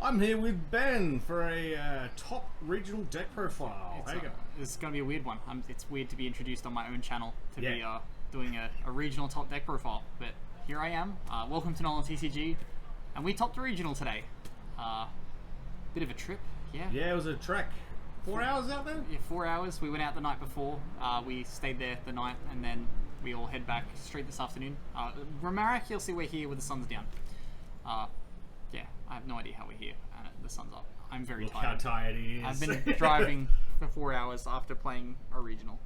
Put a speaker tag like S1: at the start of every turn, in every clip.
S1: I'm here with Ben for a top regional deck profile. How you going?
S2: It's going to be a weird one. It's weird to be introduced on my own channel to be doing a regional top deck profile. But here I am. Welcome to NolanTCG. And we topped a regional today. Bit of a trip, yeah.
S1: Yeah, it was a trek. 4 hours out there?
S2: Yeah, 4 hours. We went out the night before. We stayed there the night, and then we all head back straight this afternoon. Miraculously, we're here with the sun's down. Yeah, I have no idea how we're here and the sun's up. I'm very tired.
S1: Look how tired he is.
S2: I've been driving for 4 hours after playing a regional.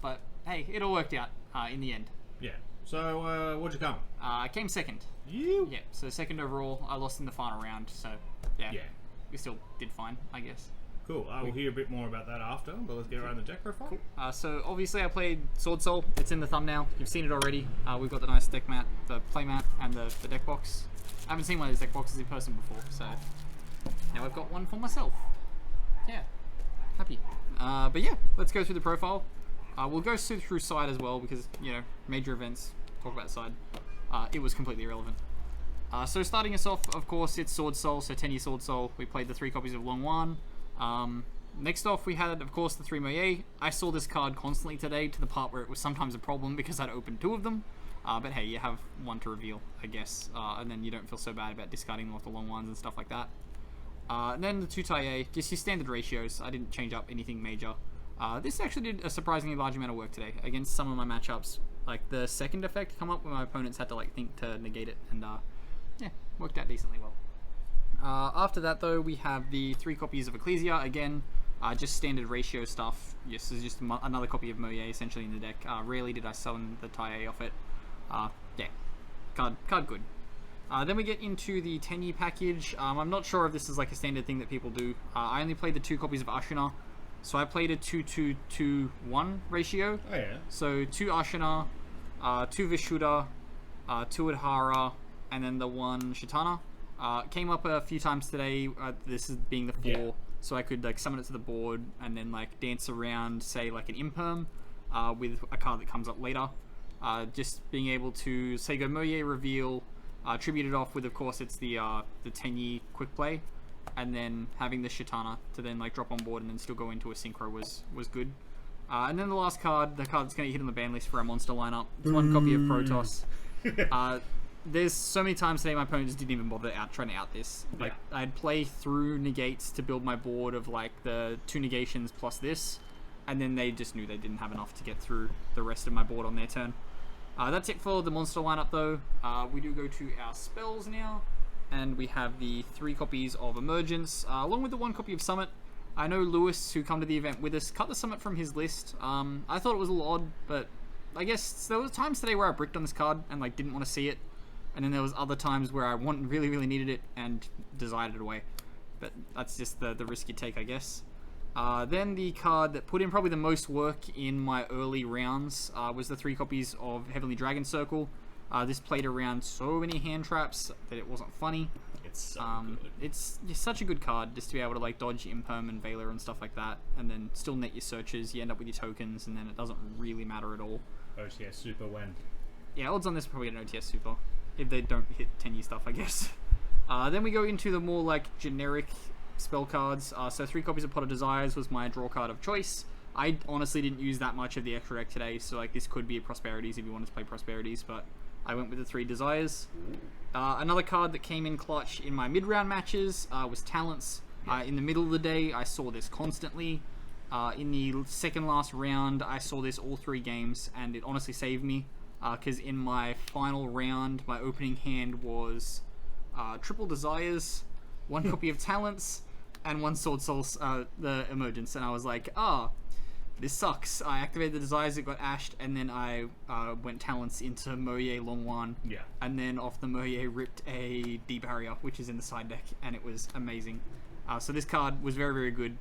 S2: But hey, it all worked out in the end.
S1: Yeah. So, what'd you come?
S2: I came second.
S1: You?
S2: Yeah, so second overall. I lost in the final round, so yeah. We still did fine, I guess.
S1: Cool. I will hear a bit more about that after, but let's get around the deck profile.
S2: Cool. So obviously I played Swordsoul. It's in the thumbnail. You've seen it already. We've got the nice deck mat, the play mat, and the deck box. I haven't seen one of these deck boxes in person before, so now I've got one for myself. Yeah, happy. But yeah, let's go through the profile. We'll go through side as well because, you know, major events, talk about side. It was completely irrelevant. So starting us off, of course, it's Swordsoul, so Tenyi Swordsoul. We played the 3 copies of Longwan. Next off, we had, of course, the 3 Moye. I saw this card constantly today to the part where it was sometimes a problem because I'd opened 2 of them. But hey, you have 1 to reveal, I guess. And then you don't feel so bad about discarding off the long ones and stuff like that. And then the 2 Taie, just your standard ratios. I didn't change up anything major. This actually did a surprisingly large amount of work today against some of my matchups. Like the second effect come up when my opponents had to like think to negate it, and yeah, worked out decently well. After that though, we have the 3 copies of Ecclesia again. Just standard ratio stuff. Yes, this is just another copy of Moye essentially in the deck. Rarely did I summon the Taie off it. Yeah, card good. Then we get into the Tenyi package. I'm not sure if this is like a standard thing that people do. I only played the 2 copies of Ashina, so I played a 2-2-2-1 ratio.
S1: Oh yeah.
S2: So 2 Ashina, 2 Vishuddha, 2 Adhara, and then the 1 Shitana. Came up a few times today. This is being the 4. Yeah. So I could like summon it to the board and then like dance around, say like an Imperm, with a card that comes up later. Just being able to say go Moye reveal, tribute it off with, of course, it's the Tenyi quick play, and then having the Shitana to then like drop on board and then still go into a synchro was good. And then the last card, the card that's going to hit on the ban list for our monster lineup, 1 copy of Protoss. There's so many times today my opponents didn't even bother trying to out this. Like I'd play through negates to build my board of like the 2 negations plus this, and then they just knew they didn't have enough to get through the rest of my board on their turn. That's it for the monster lineup though. We do go to our spells now, and we have the 3 copies of Emergence, along with the 1 copy of Summit. I know Lewis, who come to the event with us, cut the Summit from his list. I thought it was a little odd, but I guess there was times today where I bricked on this card and like didn't want to see it. And then there was other times where I really needed it and desired it away. But that's just the risk you take, I guess. Then the card that put in probably the most work in my early rounds was the 3 copies of Heavenly Dragon Circle. This played around so many hand traps that it wasn't funny.
S1: It's so good.
S2: It's such a good card just to be able to like dodge Imperm and Valor and stuff like that, and then still net your searches. You end up with your tokens, and then it doesn't really matter at all.
S1: OTS Super when?
S2: Yeah, odds on this are probably an OTS Super. If they don't hit Tenyi stuff, I guess. Then we go into the more like generic spell cards. So 3 copies of Pot of Desires was my draw card of choice. I honestly didn't use that much of the extra deck today, so like this could be a Prosperities if you wanted to play Prosperities, but I went with the 3 Desires. Another card that came in clutch in my mid-round matches was Talents. In the middle of the day, I saw this constantly. In the second last round, I saw this all 3 games, and it honestly saved me. Because in my final round, my opening hand was Triple Desires, 1 copy of Talents, and 1 Swordsoul, the Emergence. And I was like, this sucks. I activated the Desires, it got ashed, and then I went Talents into Moye Longwan. Yeah. And then off the Moye ripped a D-Barrier, which is in the side deck, and it was amazing. So this card was very good.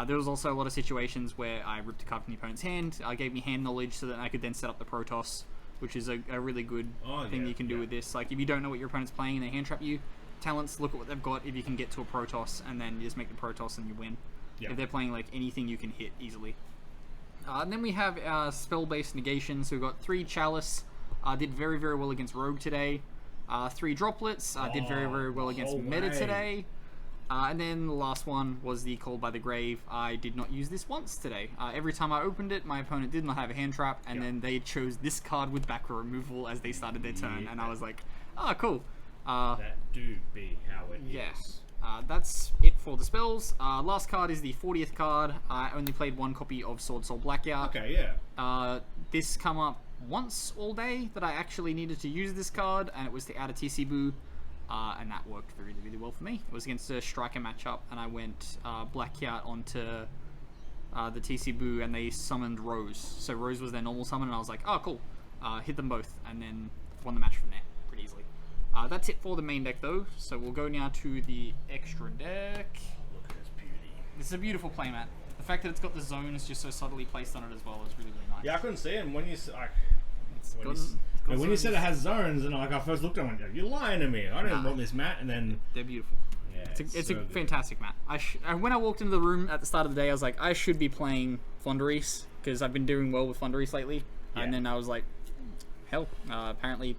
S2: There was also a lot of situations where I ripped a card from the opponent's hand. Gave me hand knowledge so that I could then set up the Protoss, which is a really good thing you can do with this. Like, if you don't know what your opponent's playing and they hand trap you, Talents, look at what they've got if you can get to a Protoss, and then you just make the Protoss and you win. If they're playing, like, anything you can hit easily. And then we have our spell-based negations. So we've got 3 Chalice. Did very well against Rogue today. 3 Droplets. Did very well against Meta today. And then the last one was the Called by the Grave. I did not use this once today. Every time I opened it, my opponent did not have a hand trap, and then they chose this card with back row removal as they started their turn, and I was like, oh, cool.
S1: That do be how it is.
S2: That's it for the spells. Last card is the 40th card. I only played one copy of Swordsoul Blackout.
S1: Okay, yeah.
S2: This come up once all day that I actually needed to use this card, and it was to add a TC Boo. And that worked really, really well for me. It was against a striker matchup, and I went Blackout onto the TC Boo, and they summoned Rose. So Rose was their normal summon, and I was like, oh, cool. Hit them both, and then won the match from there pretty easily. That's it for the main deck, though. So we'll go now to the extra deck.
S1: Look at this beauty.
S2: This is a beautiful playmat. The fact that it's got the zones just so subtly placed on it as well is really, really nice.
S1: Yeah, I couldn't see it. And when you
S2: Got
S1: when you said it has zones, and like I first looked at it, I went, "You're lying to me. I didn't want this mat." And then
S2: they're beautiful.
S1: Yeah,
S2: it's a fantastic mat. When I walked into the room at the start of the day, I was like, I should be playing Flundereese because I've been doing well with Flundereese lately. Yeah. And then I was like, hell, apparently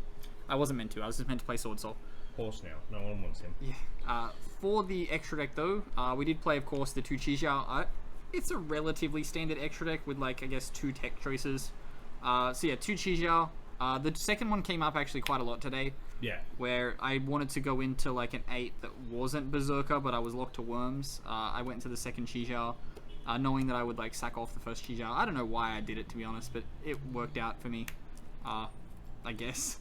S2: I wasn't meant to. I was just meant to play Swordsoul.
S1: Horse now. No one wants him.
S2: Yeah. For the extra deck though, we did play, of course, the 2 Chixiao. It's a relatively standard extra deck with like, I guess, 2 tech choices. So yeah, 2 Chixiao. The second one came up actually quite a lot today.
S1: Yeah.
S2: Where I wanted to go into like an 8 that wasn't Berserker, but I was locked to Worms. I went into the second Chixiao, knowing that I would like sack off the first Chixiao. I don't know why I did it, to be honest, but it worked out for me, I guess.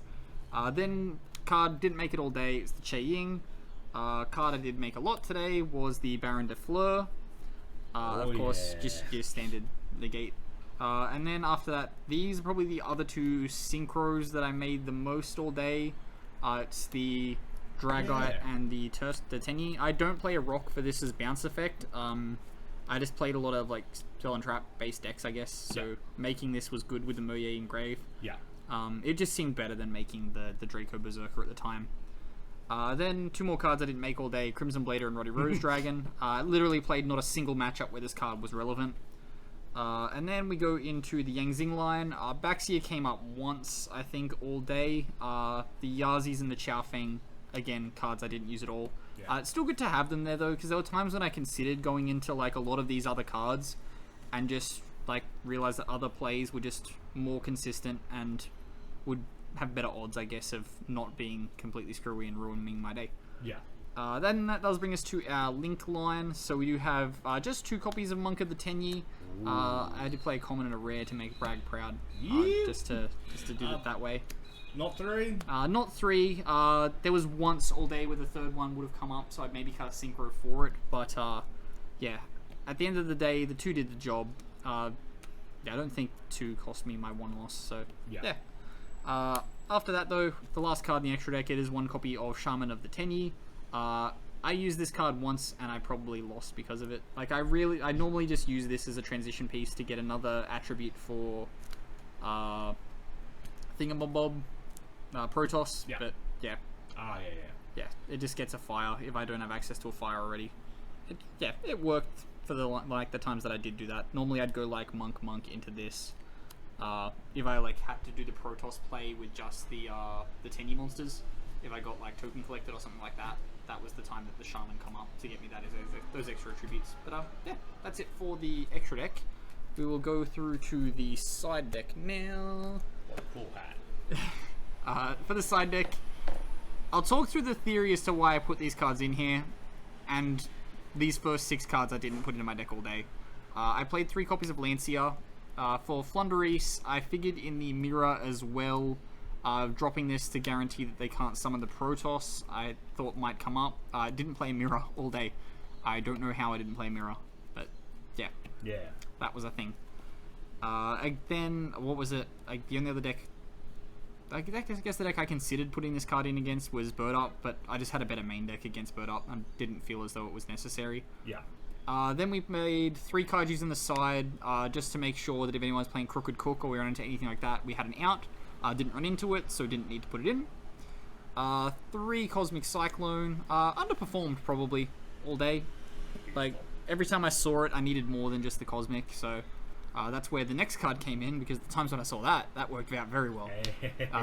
S2: Then card didn't make it all day. It's the Che Ying. Card I did make a lot today was the Baron de Fleur. Of course, just your standard negate. And then after that, these are probably the other 2 synchros that I made the most all day. It's the Dragite and the Tenyi. I don't play a rock for this as bounce effect. I just played a lot of like spell and trap based decks, I guess. So making this was good with the Moye Engrave.
S1: Yeah.
S2: It just seemed better than making the Draco Berserker at the time. Then 2 more cards I didn't make all day: Crimson Blader and Roddy Rose Dragon. I literally played not a single matchup where this card was relevant. And then we go into the Yangzing line. Baxia came up once, I think, all day. The Yazis and the Chaofeng, again, cards I didn't use at all. Yeah. It's still good to have them there, though, because there were times when I considered going into like a lot of these other cards and just like realized that other plays were just more consistent and would have better odds, I guess, of not being completely screwy and ruining my day.
S1: Yeah.
S2: Then that does bring us to our Link line. So we do have just 2 copies of Monk of the Tenyi. I had to play a common and a rare to make Bragg proud, just to do it that way.
S1: Not 3?
S2: Not 3. There was once all day where the 3rd one would have come up, so I'd maybe cut a synchro for it. But yeah, at the end of the day, the 2 did the job. Yeah, I don't think 2 cost me my 1 loss. So yeah. After that though, the last card in the extra deck, it is 1 copy of Shaman of the Tenyi. I used this card once and I probably lost because of it. Like I normally just use this as a transition piece to get another attribute for Thingamabob, Protoss.
S1: Yeah.
S2: But yeah. Yeah, it just gets a fire if I don't have access to a fire already. It worked for the times that I did do that. Normally I'd go like Monk into this. If I like had to do the Protoss play with just the Tenyi monsters, if I got like token collected or something like that, that was the time that the Shaman come up to get me those extra attributes. But yeah, that's it for the extra deck. We will go through to the side deck now.
S1: What a cool hat.
S2: For the side deck, I'll talk through the theory as to why I put these cards in here, and these first 6 cards I didn't put into my deck all day. I played 3 copies of Lancia. For Flundereese, I figured in the mirror as well. Dropping this to guarantee that they can't summon the Protoss, I thought might come up. I didn't play Mirror all day. I don't know how I didn't play Mirror, but yeah.
S1: Yeah.
S2: That was a thing. Then, what was it? The only other deck... I guess the deck I considered putting this card in against was Bird Up, but I just had a better main deck against Bird Up and didn't feel as though it was necessary.
S1: Yeah.
S2: Then we made 3 cards using the side, just to make sure that if anyone's playing Crooked Cook or we run into anything like that, we had an out. Didn't run into it, so didn't need to put it in. 3 Cosmic Cyclone. Underperformed probably all day. Like every time I saw it, I needed more than just the Cosmic. So That's where the next card came in, because the times when I saw that worked out very well.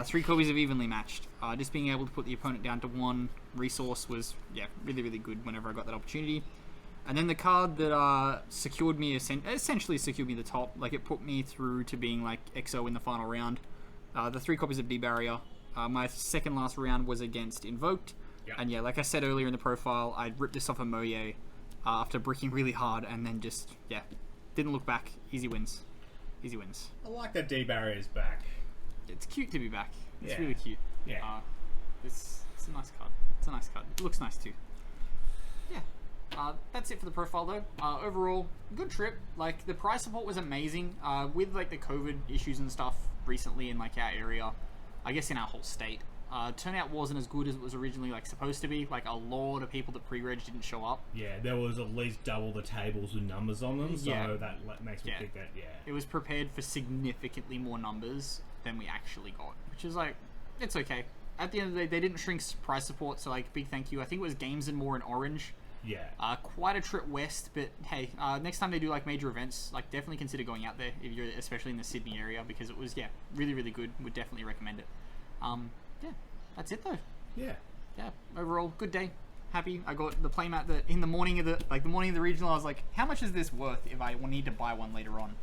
S2: 3 copies of evenly matched. Just being able to put the opponent down to 1 resource was, really, really good whenever I got that opportunity. And then the card that secured me, essentially secured me the top, like it put me through to being like XO in the final round. The 3 copies of D-Barrier. My second last round was against Invoked.
S1: Yep.
S2: And like I said earlier in the profile, I ripped this off of Moye after bricking really hard, and then just, didn't look back. Easy wins. Easy wins.
S1: I like that D-Barrier is back.
S2: It's cute to be back. It's
S1: Yeah.
S2: really cute.
S1: Yeah.
S2: It's a nice card. It's a nice card. It looks nice too. Yeah. That's it for the profile though. Overall, good trip. Like, the price support was amazing. With like the COVID issues and stuff recently in like our area, I guess in our whole state, turnout wasn't as good as it was originally like supposed to be. Like, a lot of people that pre-reg didn't show up.
S1: Yeah, there was at least double the tables with numbers on them, so
S2: Yeah.
S1: that makes me think that,
S2: It was prepared for significantly more numbers than we actually got, which is like, it's okay. At the end of the day, they didn't shrink price support, so like, big thank you. I think it was Games and More in Orange.
S1: Yeah.
S2: Quite a trip west, but hey, next time they do like major events, like definitely consider going out there if you're especially in the Sydney area, because it was really, really good. Would definitely recommend it. That's it though.
S1: Yeah.
S2: Overall, good day. Happy. I got the playmat that in the morning of the regional. I was like, how much is this worth if I need to buy one later on?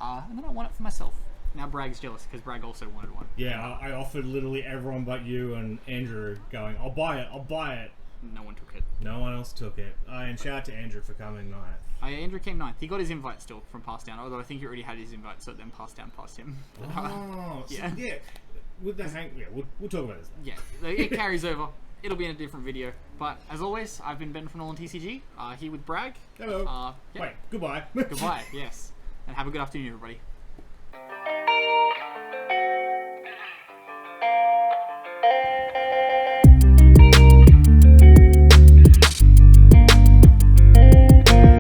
S2: And then I want it for myself. Now Brag's jealous because Bragg also wanted one.
S1: Yeah, I offered literally everyone but you and Andrew going, I'll buy it.
S2: No one took it.
S1: No one else took it. And shout out to Andrew for coming ninth.
S2: Andrew came ninth. He got his invite still from Pass Down, although I think he already had his invite, so then Pass Down passed him.
S1: Oh,
S2: Yeah.
S1: So, yeah. With the we'll talk about this then.
S2: Yeah, it carries over. It'll be in a different video. But as always, I've been Ben from NolanTCG, here with Bragg.
S1: Hello. Wait, goodbye.
S2: Goodbye, yes. And have a good afternoon, everybody.